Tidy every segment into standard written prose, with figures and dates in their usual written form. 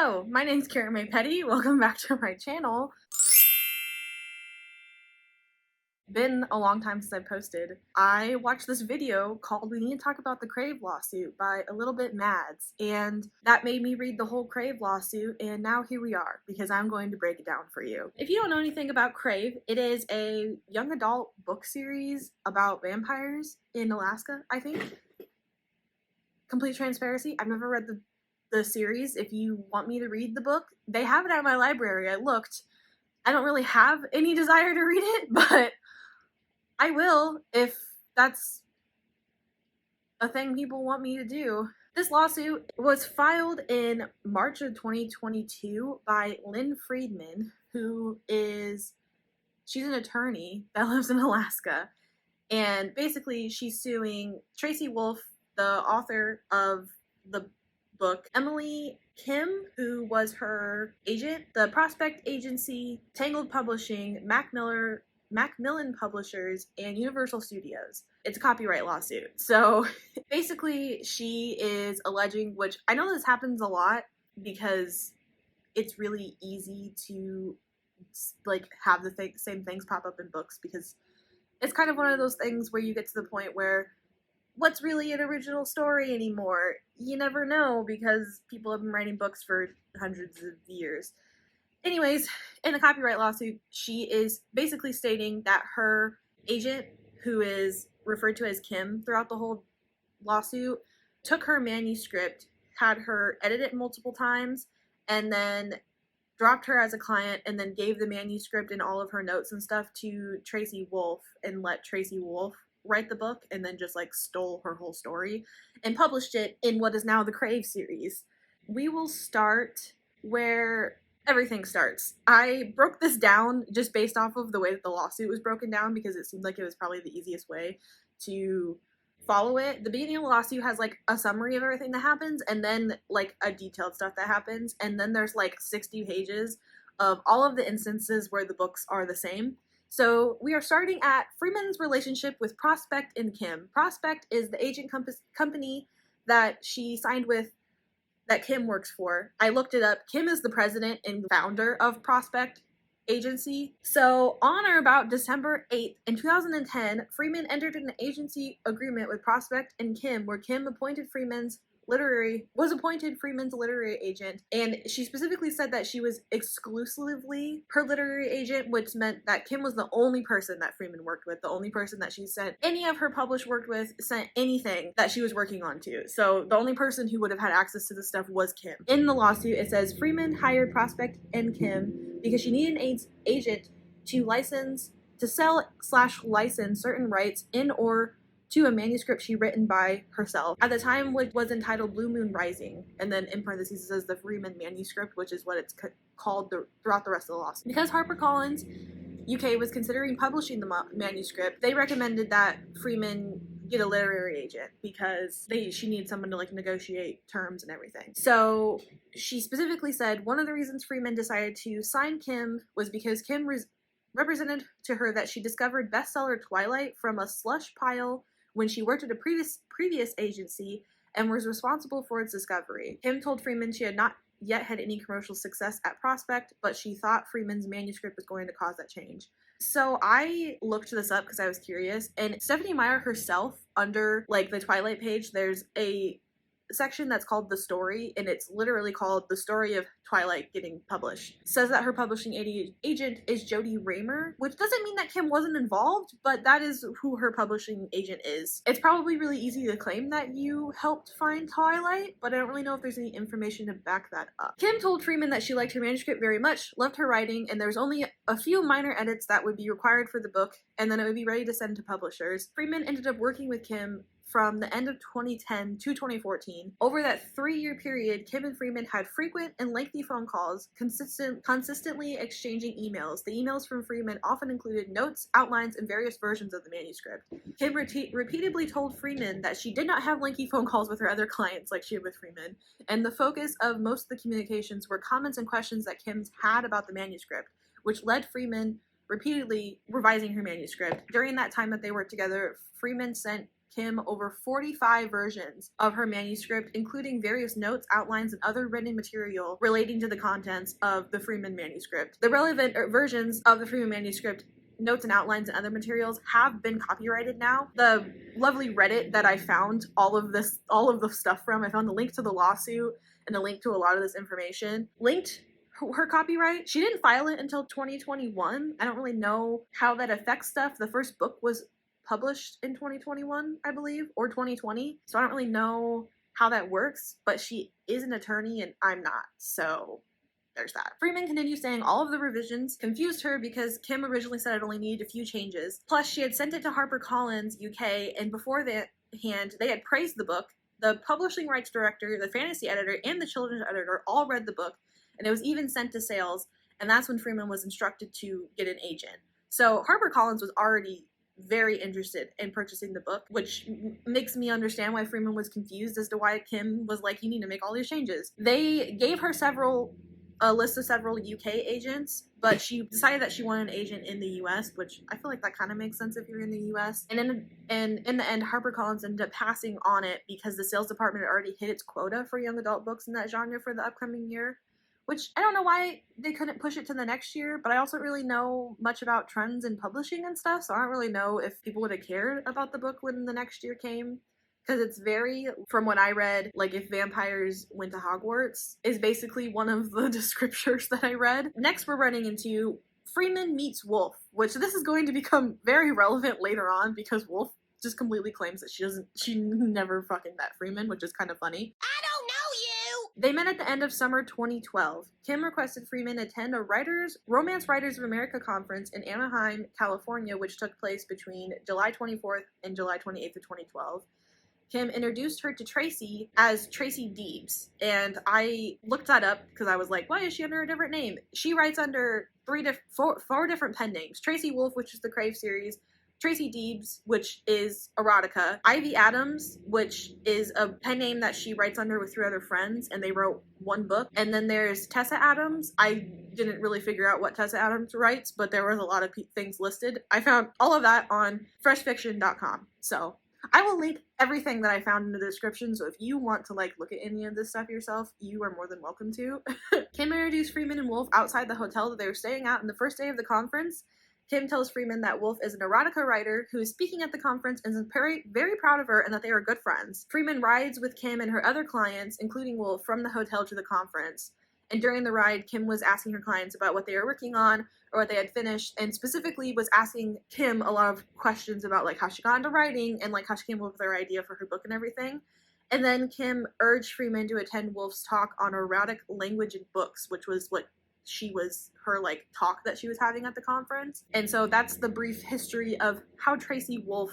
Hello, my name's Karen May Petty. Welcome back to my channel. Been a long time since I posted. I watched this video called We Need to Talk About the Crave Lawsuit by A Little Bit Mads, and that made me read the whole Crave lawsuit, and now here we are, because I'm going to break it down for you. If you don't know anything about Crave, it is a young adult book series about vampires in Alaska, I think. Complete transparency, I've never read the series. If you want me to read the book, they have it at my library. I looked. I don't really have any desire to read it, but I will if that's a thing people want me to do. This lawsuit was filed in March of 2022 by Lynn Freeman, she's an attorney that lives in Alaska, and basically she's suing Tracy Wolff, the author of the book, Emily Kim, who was her agent, the Prospect Agency, Tangled Publishing, Macmillan Publishers, and Universal Studios. It's a copyright lawsuit. So basically she is alleging, which I know this happens a lot because it's really easy to like have the same things pop up in books, because it's kind of one of those things where you get to the point where what's really an original story anymore? You never know, because people have been writing books for hundreds of years. Anyways, in the copyright lawsuit, she is basically stating that her agent, who is referred to as Kim throughout the whole lawsuit, took her manuscript, had her edit it multiple times, and then dropped her as a client, and then gave the manuscript and all of her notes and stuff to Tracy Wolff, and let Tracy Wolff write the book, and then just like stole her whole story and published it in what is now the Crave series. We will start where everything starts. I broke this down just based off of the way that the lawsuit was broken down, because it seemed like it was probably the easiest way to follow it. The beginning of the lawsuit has like a summary of everything that happens, and then like a detailed stuff that happens, and then there's like 60 pages of all of the instances where the books are the same. So we are starting at Freeman's relationship with Prospect and Kim. Prospect is the agent company that she signed with, that Kim works for. I looked it up. Kim is the president and founder of Prospect Agency. So on or about December 8th in 2010, Freeman entered an agency agreement with Prospect and Kim, where Kim was appointed Freeman's literary agent, and she specifically said that she was exclusively her literary agent, which meant that Kim was the only person that Freeman worked with, the only person that she sent any of her published work with, sent anything that she was working on to. So the only person who would have had access to the stuff was Kim. In the lawsuit, it says Freeman hired Prospect and Kim because she needed an agent to sell/license certain rights in or to a manuscript she written by herself. At the time, which was entitled Blue Moon Rising, and then in parentheses it says the Freeman manuscript, which is what it's called throughout the rest of the lawsuit. Because HarperCollins UK was considering publishing the manuscript, they recommended that Freeman get a literary agent, because she needs someone to like negotiate terms and everything. So she specifically said one of the reasons Freeman decided to sign Kim was because Kim represented to her that she discovered bestseller Twilight from a slush pile when she worked at a previous agency and was responsible for its discovery. Kim told Freeman she had not yet had any commercial success at Prospect, but she thought Freeman's manuscript was going to cause that change. So I looked this up because I was curious, and Stephanie Meyer herself, under like the Twilight page, there's a section that's called The Story, and it's literally called The Story of Twilight Getting Published. It says that her publishing agent is Jody Raymer, which doesn't mean that Kim wasn't involved, but that is who her publishing agent is. It's probably really easy to claim that you helped find Twilight, but I don't really know if there's any information to back that up. Kim told Freeman that she liked her manuscript very much, loved her writing, and there's only a few minor edits that would be required for the book, and then it would be ready to send to publishers. Freeman ended up working with Kim from the end of 2010 to 2014. Over that 3-year period, Kim and Freeman had frequent and lengthy phone calls, consistently exchanging emails. The emails from Freeman often included notes, outlines, and various versions of the manuscript. Kim repeatedly told Freeman that she did not have lengthy phone calls with her other clients like she had with Freeman, and the focus of most of the communications were comments and questions that Kim had about the manuscript, which led Freeman repeatedly revising her manuscript. During that time that they worked together, Freeman sent Kim over 45 versions of her manuscript, including various notes, outlines, and other written material relating to the contents of the Freeman manuscript. The relevant versions of the Freeman manuscript, notes and outlines and other materials have been copyrighted now. The lovely Reddit that I found all of the stuff from, I found the link to the lawsuit and a link to a lot of this information, linked her copyright. She didn't file it until 2021. I don't really know how that affects stuff. The first book was published in 2021, I believe, or 2020. So I don't really know how that works, but she is an attorney and I'm not. So there's that. Freeman continues saying all of the revisions confused her because Kim originally said it only needed a few changes. Plus, she had sent it to HarperCollins UK, and before that hand, they had praised the book. The publishing rights director, the fantasy editor, and the children's editor all read the book, and it was even sent to sales, and that's when Freeman was instructed to get an agent. So HarperCollins was already very interested in purchasing the book, which makes me understand why Freeman was confused as to why Kim was like, you need to make all these changes. They gave her a list of several UK agents, but she decided that she wanted an agent in the US, which I feel like that kind of makes sense if you're in the US. And in the end, HarperCollins ended up passing on it because the sales department had already hit its quota for young adult books in that genre for the upcoming year. Which, I don't know why they couldn't push it to the next year, but I also don't really know much about trends in publishing and stuff, so I don't really know if people would have cared about the book when the next year came. Because it's very, from what I read, like if vampires went to Hogwarts, is basically one of the descriptors that I read. Next, we're running into Freeman meets Wolff, which this is going to become very relevant later on because Wolff just completely claims that she never fucking met Freeman, which is kind of funny. I don't know you! They met at the end of summer 2012. Kim requested Freeman attend a Romance Writers of America conference in Anaheim, California, which took place between July 24th and July 28th of 2012. Kim introduced her to Tracy as Tracy Deebs, and I looked that up because I was like, why is she under a different name? She writes under four different pen names. Tracy Wolff, which is the Crave series, Tracy Deebs, which is erotica, Ivy Adams, which is a pen name that she writes under with 3 other friends, and they wrote one book. And then there's Tessa Adams. I didn't really figure out what Tessa Adams writes, but there was a lot of things listed. I found all of that on freshfiction.com. So I will link everything that I found in the description, so if you want to look at any of this stuff yourself, you are more than welcome to. Kim introduced Freeman and Wolff outside the hotel that they were staying at on the first day of the conference. Kim tells Freeman that Wolff is an erotica writer who is speaking at the conference and is very, very proud of her and that they are good friends. Freeman rides with Kim and her other clients, including Wolff, from the hotel to the conference. And during the ride, Kim was asking her clients about what they were working on or what they had finished, and specifically was asking Kim a lot of questions about how she got into writing and how she came up with her idea for her book and everything. And then Kim urged Freeman to attend Wolff's talk on erotic language and books, which was what her talk that she was having at the conference. And so that's the brief history of how Tracy Wolff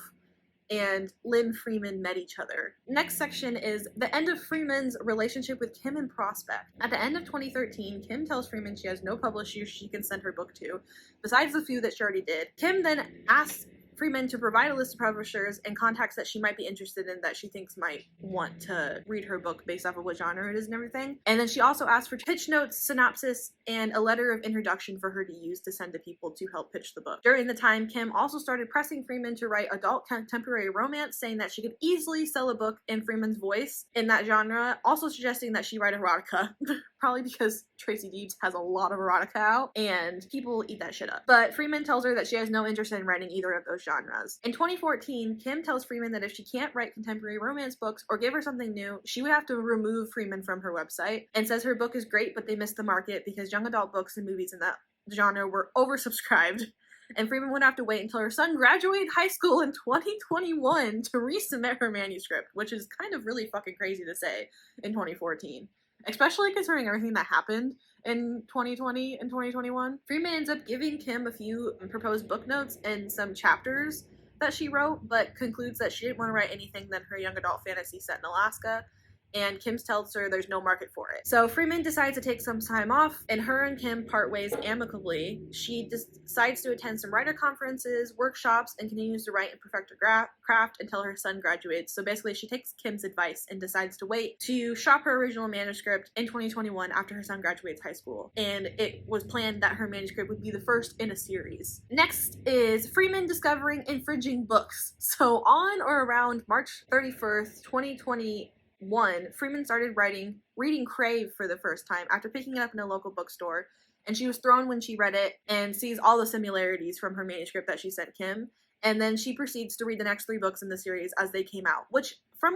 and Lynn Freeman met each other. Next section is the end of Freeman's relationship with Kim and Prospect. At the end of 2013, Kim tells Freeman she has no publishers she can send her book to, besides the few that she already did. Kim then asks Freeman to provide a list of publishers and contacts that she might be interested in that she thinks might want to read her book based off of what genre it is and everything. And then she also asked for pitch notes, synopsis, and a letter of introduction for her to use to send to people to help pitch the book. During the time, Kim also started pressing Freeman to write adult contemporary romance, saying that she could easily sell a book in Freeman's voice in that genre, also suggesting that she write erotica. Probably because Tracy Deebs has a lot of erotica out, and people eat that shit up. But Freeman tells her that she has no interest in writing either of those genres. In 2014, Kim tells Freeman that if she can't write contemporary romance books or give her something new, she would have to remove Freeman from her website, and says her book is great, but they missed the market because young adult books and movies in that genre were oversubscribed. And Freeman would have to wait until her son graduated high school in 2021 to resubmit her manuscript, which is kind of really fucking crazy to say in 2014. Especially considering everything that happened in 2020 and 2021. Freeman ends up giving Kim a few proposed book notes and some chapters that she wrote, but concludes that she didn't want to write anything than her young adult fantasy set in Alaska, and Kim tells her there's no market for it. So Freeman decides to take some time off, and her and Kim part ways amicably. She decides to attend some writer conferences, workshops, and continues to write and perfect her craft until her son graduates. So basically, she takes Kim's advice and decides to wait to shop her original manuscript in 2021 after her son graduates high school. And it was planned that her manuscript would be the first in a series. Next is Freeman discovering infringing books. So on or around March 31st, 2021, Freeman started reading Crave for the first time after picking it up in a local bookstore. And she was thrown when she read it and sees all the similarities from her manuscript that she sent Kim. And then she proceeds to read the next 3 books in the series as they came out, which from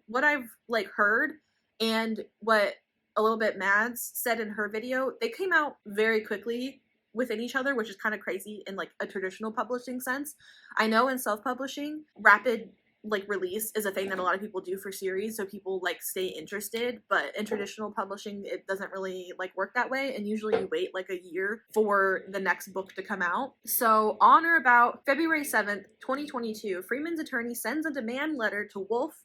what I've like heard and what a little bit Mads said in her video, they came out very quickly within each other, which is kind of crazy in like a traditional publishing sense. I know in self-publishing, rapid like release is a thing that a lot of people do for series, so people like stay interested, but in traditional publishing it doesn't really like work that way, and usually you wait like a year for the next book to come out. So on or about February 7th, 2022, Freeman's attorney sends a demand letter to Wolff,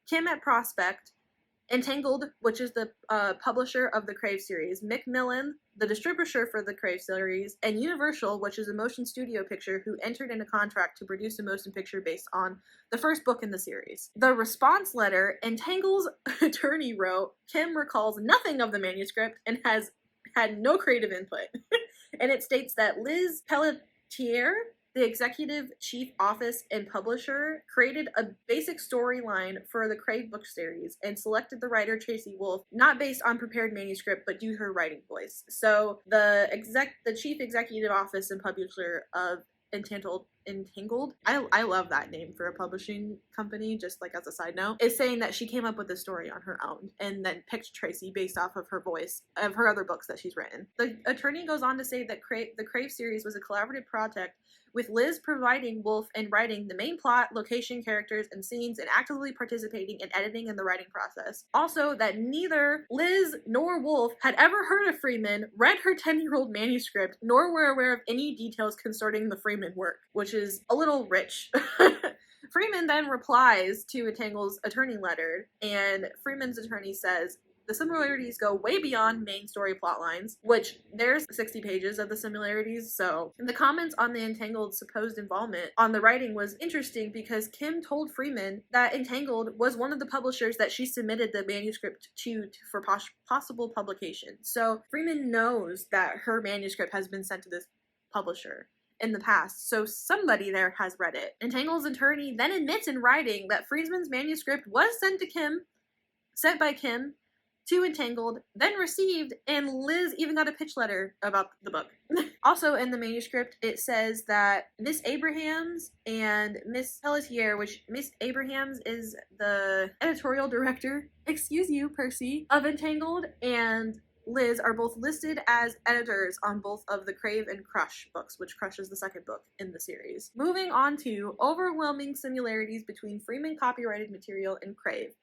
Kim at Prospect, Entangled, which is the publisher of the Crave series, Macmillan, the distributor for the Crave series, and Universal, which is a motion studio picture, who entered in a contract to produce a motion picture based on the first book in the series. The response letter Entangled's attorney wrote, Kim recalls nothing of the manuscript and has had no creative input. And it states that Liz Pelletier, the executive chief office and publisher, created a basic storyline for the Crave book series and selected the writer Tracy Wolff, not based on prepared manuscript, but due to her writing voice. So the chief executive office and publisher of Entangled, I love that name for a publishing company, just like as a side note, is saying that she came up with the story on her own and then picked Tracy based off of her voice of her other books that she's written. The attorney goes on to say that the Crave series was a collaborative project, with Liz providing Wolff and writing the main plot, location, characters, and scenes, and actively participating in editing and the writing process. Also, that neither Liz nor Wolff had ever heard of Freeman, read her 10-year-old manuscript, nor were aware of any details concerning the Freeman work, which is a little rich. Freeman then replies to Entangled's attorney letter, and Freeman's attorney says, the similarities go way beyond main story plot lines, which there's 60 pages of the similarities, so the comments on the Entangled supposed involvement on the writing was interesting because Kim told Freeman that Entangled was one of the publishers that she submitted the manuscript to for possible publication. So Freeman knows that her manuscript has been sent to this publisher in the past, so somebody there has read it. Entangled's attorney then admits in writing that Freeman's manuscript was sent by Kim to Entangled, then received, and Liz even got a pitch letter about the book. Also in the manuscript, it says that Miss Abrahams and Miss Pelletier, which Miss Abrahams is the editorial director, excuse you, Percy, of Entangled, and Liz are both listed as editors on both of the Crave and Crush books, which Crush is the second book in the series. Moving on to overwhelming similarities between Freeman copyrighted material and Crave.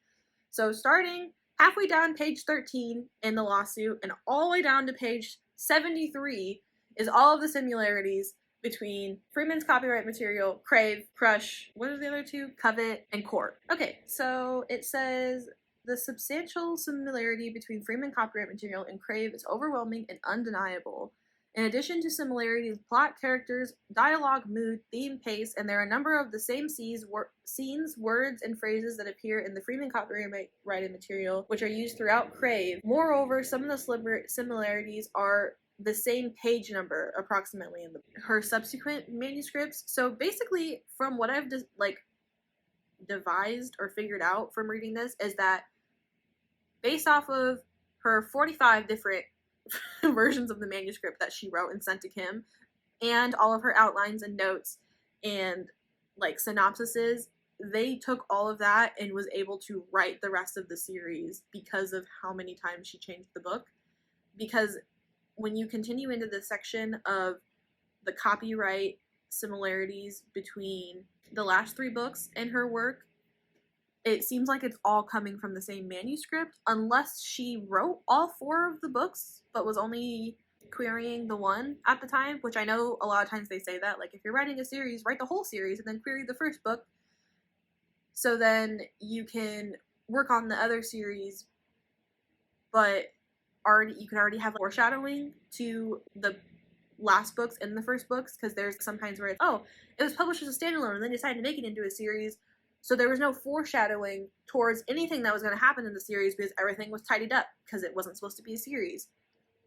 So starting halfway down page 13 in the lawsuit and all the way down to page 73 is all of the similarities between Freeman's copyright material, Crave, Crush, what are the other two? Covet, and Court. Okay, so it says the substantial similarity between Freeman copyright material and Crave is overwhelming and undeniable. In addition to similarities, plot, characters, dialogue, mood, theme, pace, and there are a number of the same scenes, words, and phrases that appear in the Freeman copyrighted material, which are used throughout Crave. Moreover, some of the similarities are the same page number, approximately, in her subsequent manuscripts. So basically, from what I've devised or figured out from reading this, is that based off of her 45 different versions of the manuscript that she wrote and sent to Kim, and all of her outlines and notes and like synopsises, they took all of that and was able to write the rest of the series because of how many times she changed the book. Because when you continue into the section of the copyright similarities between the last 3 books and her work, it seems like it's all coming from the same manuscript, unless she wrote all 4 of the books, but was only querying the one at the time, which I know a lot of times they say that, like, if you're writing a series, write the whole series and then query the first book, so then you can work on the other series, but you can already have foreshadowing to the last books in the first books, because there's sometimes where it's, oh, it was published as a standalone and then decided to make it into a series, so there was no foreshadowing towards anything that was going to happen in the series because everything was tidied up because it wasn't supposed to be a series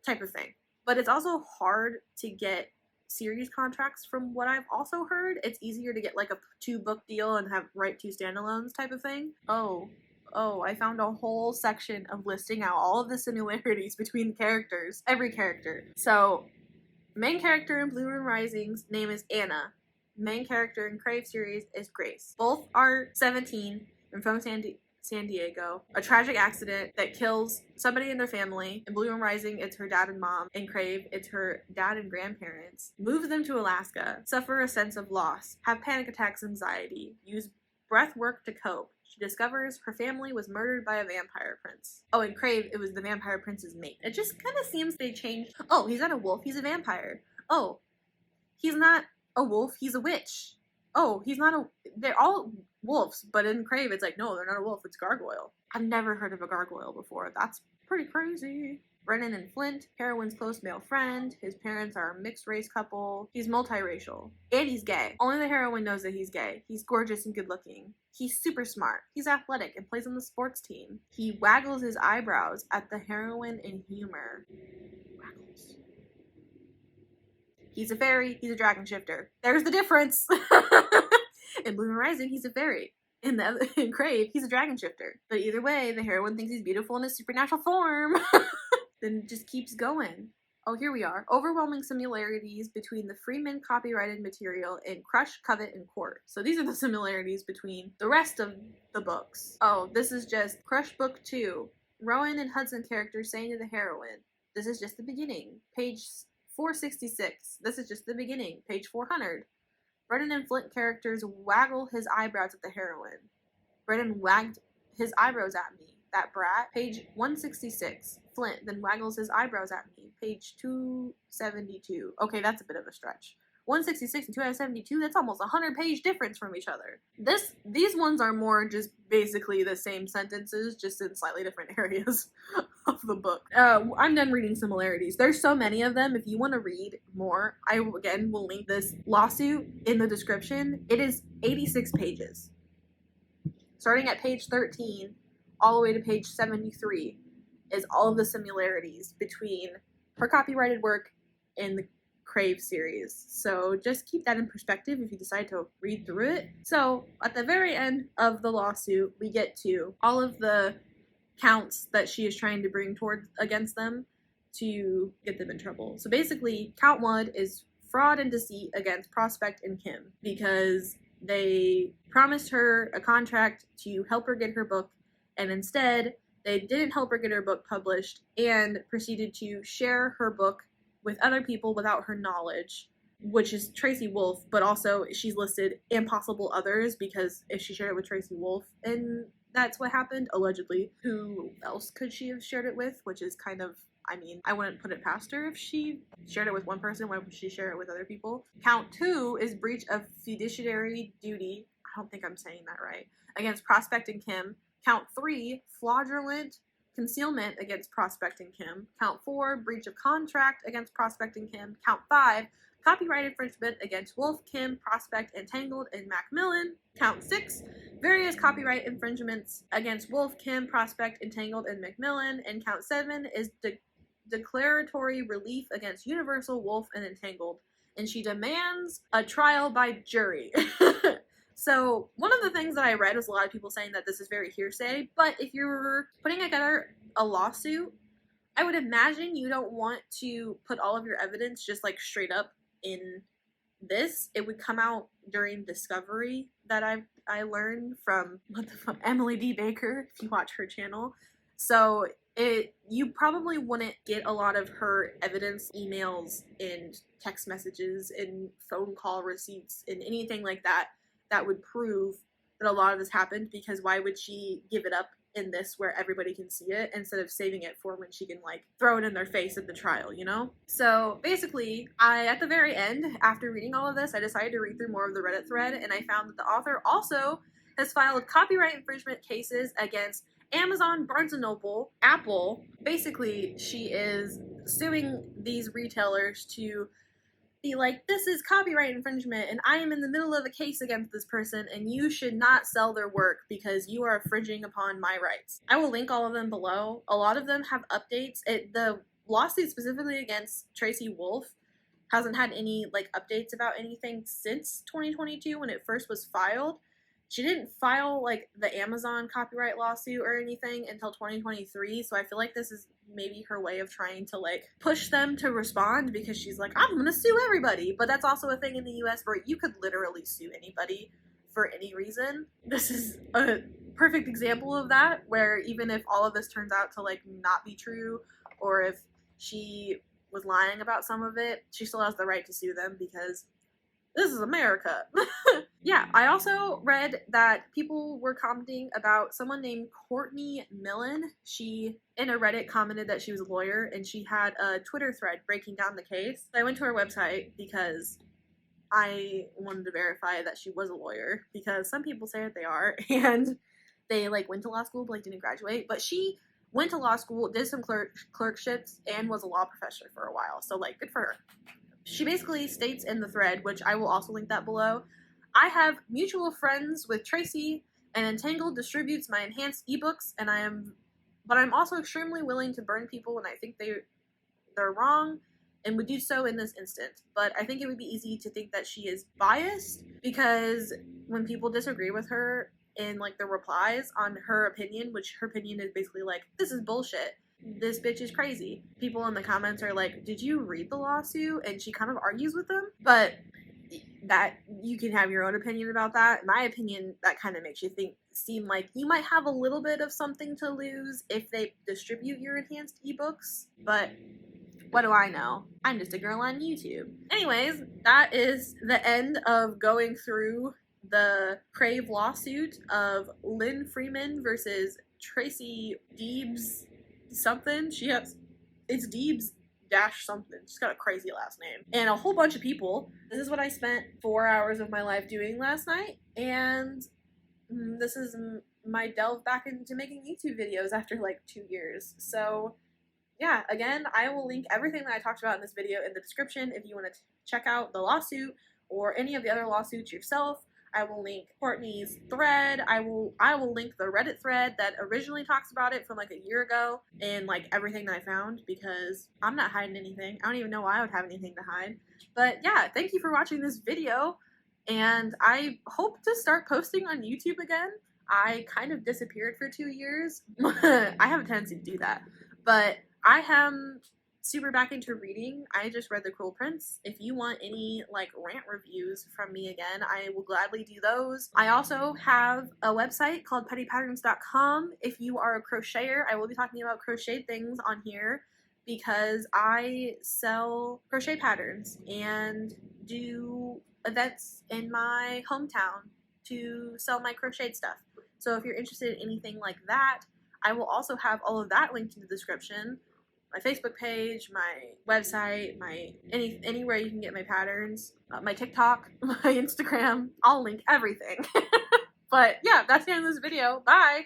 type of thing. But it's also hard to get series contracts from what I've also heard. It's easier to get like a 2-book deal and write 2 standalones type of thing. Oh, I found a whole section of listing out all of the similarities between the characters, every character. So, main character in Blue Moon Rising's name is Anna. Main character in Crave series is Grace. Both are 17 and from San Diego. A tragic accident that kills somebody in their family. In Blue Moon Rising, it's her dad and mom. In Crave, it's her dad and grandparents. Moves them to Alaska. Suffer a sense of loss. Have panic attacks, anxiety. Use breath work to cope. She discovers her family was murdered by a vampire prince. Oh, in Crave, it was the vampire prince's mate. It just kind of seems they changed. Oh, he's not a wolf, he's a vampire. Oh, he's not a wolf, he's a witch. Oh, he's not a... They're all wolves, but in Crave, it's like, no, they're not a wolf, it's gargoyle. I've never heard of a gargoyle before. That's pretty crazy. Brennan and Flint, heroine's close male friend. His parents are a mixed-race couple. He's multiracial. And he's gay. Only the heroine knows that he's gay. He's gorgeous and good-looking. He's super smart. He's athletic and plays on the sports team. He waggles his eyebrows at the heroine in humor. Waggles. He's a fairy. He's a dragon shifter. There's the difference. In Blue Moon Rising, he's a fairy. In Crave, he's a dragon shifter. But either way, the heroine thinks he's beautiful in his supernatural form. Then it just keeps going. Oh, here we are. Overwhelming similarities between the Freeman copyrighted material in Crush, Covet, and Court. So these are the similarities between the rest of the books. Oh, this is just Crush Book 2. Rowan and Hudson characters saying to the heroine, this is just the beginning. Page 466. This is just the beginning. Page 400. Brennan and Flint characters waggle his eyebrows at the heroine. Brennan wagged his eyebrows at me. That brat. Page 166. Flint then waggles his eyebrows at me. Page 272. Okay, that's a bit of a stretch. 166 and 272, that's almost a 100-page difference from each other. These ones are more just basically the same sentences, just in slightly different areas of the book. I'm done reading similarities. There's so many of them. If you want to read more, I, again, will link this lawsuit in the description. It is 86 pages. Starting at page 13, all the way to page 73, is all of the similarities between her copyrighted work and the Crave series. So just keep that in perspective if you decide to read through it. So at the very end of the lawsuit, we get to all of the counts that she is trying to bring against them to get them in trouble. So basically, count 1 is fraud and deceit against Prospect and Kim, because they promised her a contract to help her get her book, and instead they didn't help her get her book published and proceeded to share her book with other people without her knowledge, which is Tracy Wolff, but also she's listed and possible others, because if she shared it with Tracy Wolff and that's what happened, allegedly, who else could she have shared it with? Which is kind of, I mean, I wouldn't put it past her if she shared it with one person. Why would she share it with other people? Count 2 is breach of fiduciary duty. I don't think I'm saying that right. Against Prospect and Kim. Count 3, fraudulent concealment against Prospect and Kim. Count 4, breach of contract against Prospect and Kim. Count 5, copyright infringement against Wolff, Kim, Prospect, Entangled, and Macmillan. Count 6, various copyright infringements against Wolff, Kim, Prospect, Entangled, and Macmillan. And count 7 is declaratory relief against Universal, Wolff, and Entangled. And she demands a trial by jury. So one of the things that I read was a lot of people saying that this is very hearsay, but if you're putting together a lawsuit, I would imagine you don't want to put all of your evidence just like straight up in this. It would come out during discovery that I learned from Emily D. Baker, if you watch her channel. So you probably wouldn't get a lot of her evidence, emails, and text messages, and phone call receipts, and anything like that would prove that a lot of this happened, because why would she give it up in this where everybody can see it instead of saving it for when she can like throw it in their face at the trial, you know? So basically, at the very end, after reading all of this, I decided to read through more of the Reddit thread, and I found that the author also has filed copyright infringement cases against Amazon, Barnes & Noble, Apple. Basically, she is suing these retailers to be like, this is copyright infringement and I am in the middle of a case against this person and you should not sell their work because you are infringing upon my rights. I will link all of them below. A lot of them have updates. The lawsuit specifically against Tracy Wolff hasn't had any like updates about anything since 2022 when it first was filed. She didn't file like the Amazon copyright lawsuit or anything until 2023, so I feel like this is maybe her way of trying to like push them to respond, because she's like, I'm gonna sue everybody. But that's also a thing in the US where you could literally sue anybody for any reason. This is a perfect example of that, where even if all of this turns out to like not be true, or if she was lying about some of it, she still has the right to sue them because this is America. Yeah, I also read that people were commenting about someone named Courtney Millen. She, in a Reddit, commented that she was a lawyer, and she had a Twitter thread breaking down the case. I went to her website because I wanted to verify that she was a lawyer, because some people say that they are, and they like went to law school but like didn't graduate. But she went to law school, did some clerkships, and was a law professor for a while. So like, good for her. She basically states in the thread, which I will also link that below, I have mutual friends with Tracy, and Entangled distributes my enhanced ebooks, but I'm also extremely willing to burn people when I think they're wrong, and would do so in this instant. But I think it would be easy to think that she is biased, because when people disagree with her in like the replies on her opinion, which her opinion is basically like, this is bullshit, this bitch is crazy, people in the comments are like, did you read the lawsuit? And she kind of argues with them. But that, you can have your own opinion about that. In my opinion, that kind of makes you seem like you might have a little bit of something to lose if they distribute your enhanced ebooks. But what do I know? I'm just a girl on YouTube. Anyways, that is the end of going through the Crave lawsuit of Lynn Freeman versus Tracy Deebs something. It's Deebs dash something. She's got a crazy last name. And a whole bunch of people. This is what I spent 4 hours of my life doing last night. And this is my delve back into making YouTube videos after like 2 years. So yeah, again, I will link everything that I talked about in this video in the description if you want to check out the lawsuit or any of the other lawsuits yourself. I will link Courtney's thread. I will link the Reddit thread that originally talks about it from like a year ago, and like everything that I found, because I'm not hiding anything. I don't even know why I would have anything to hide. But yeah, thank you for watching this video, and I hope to start posting on YouTube again. I kind of disappeared for 2 years. I have a tendency to do that. But I am super back into reading. I just read The Cruel Prince. If you want any like rant reviews from me again, I will gladly do those. I also have a website called pettypatterns.com. If you are a crocheter, I will be talking about crochet things on here, because I sell crochet patterns and do events in my hometown to sell my crocheted stuff. So if you're interested in anything like that, I will also have all of that linked in the description. My Facebook page, my website, anywhere you can get my patterns, my TikTok, my Instagram. I'll link everything. But yeah, that's the end of this video. Bye!